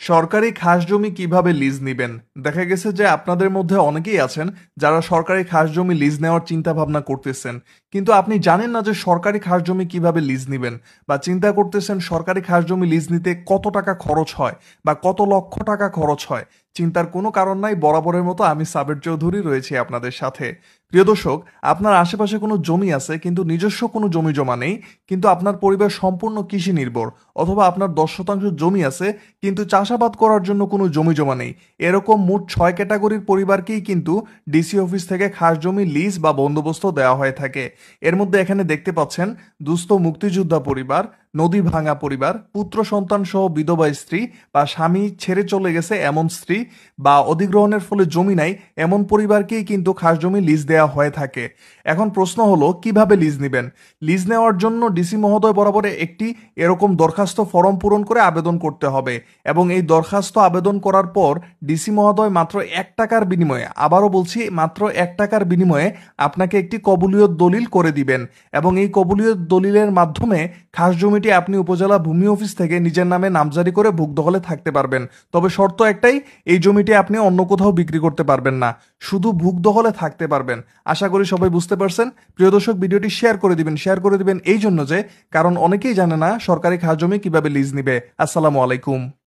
সরকারি খাস জমি কিভাবে লিজ নিবেন? দেখা গেছে যে আপনাদের মধ্যে অনেকেই আছেন যারা সরকারি খাস জমি লিজ নেওয়ার চিন্তা ভাবনা করতেছেন, কিন্তু আপনি জানেন না যে সরকারি খাস জমি কিভাবে লিজ নিবেন, বা চিন্তা করতেছেন সরকারি খাস জমি লিজ নিতে কত টাকা খরচ হয় বা কত লক্ষ টাকা খরচ হয়। চিন্তার কোনো কারণ নাই, বরাবরের মতো আমি সাবের চৌধুরী রয়েছি আপনাদের সাথে। প্রিয় দর্শক, আপনার আশেপাশে কোনো জমি আছে কিন্তু নিজস্ব কোনো জমি জমা নেই, কিন্তু আপনার পরিবার সম্পূর্ণ কৃষি নির্ভর, অথবা আপনার 10% জমি আছে কিন্তু চাষাবাদ করার জন্য কোনো জমি জমা নেই। এরকম মোট 6 ক্যাটাগরির পরিবারকেই কিন্তু ডিসি অফিস থেকে খাস জমি লিজ বা বন্দোবস্ত দেওয়া হয়ে থাকে। এর মধ্যে এখানে দেখতে পাচ্ছেন দুস্থ মুক্তিযোদ্ধা পরিবার, নদী ভাঙা পরিবার, পুত্র সন্তান সহ বিধবা স্ত্রী বা স্বামী ছেড়ে চলে গেছে এমন স্ত্রী, বা অধিগ্রহণের ফলে জমি নাই এমন পরিবারকেই কিন্তু খাস জমি লিজ দেওয়া হয়ে থাকে। এখন প্রশ্ন হলো কিভাবে লিজ নেবেন। লিজ নেওয়ার জন্য ডিসি মহোদয় বরাবর একটি এরকম দরখাস্ত ফর্ম পূরণ করে আবেদন করতে হবে, এবং এই দরখাস্ত আবেদন করার পর ডিসি মহোদয় মাত্র 1 টাকার বিনিময়ে, আবারও বলছি মাত্র 1 টাকার বিনিময়ে আপনাকে একটি কবুলিয়ত দলিল করে দিবেন, এবং এই কবুলিয়ত দলিলের মাধ্যমে খাস জমিটি আপনি উপজেলা ভূমি অফিস থেকে নিজের নামে নামজারি করে ভোগ দখলে থাকতে পারবেন। তবে শর্ত একটাই, এই জমিটি আপনি অন্য কোথাও বিক্রি করতে পারবেন না, শুধু ভোগ দখলে থাকতে পারবেন। আশা করি সবাই বুঝতে পারছেন। প্রিয় দর্শক, ভিডিওটি শেয়ার করে দিবেন এই জন্য যে, কারণ অনেকেই জানে না সরকারি খাস জমি কিভাবে লিজ নিবে। আসসালামু আলাইকুম।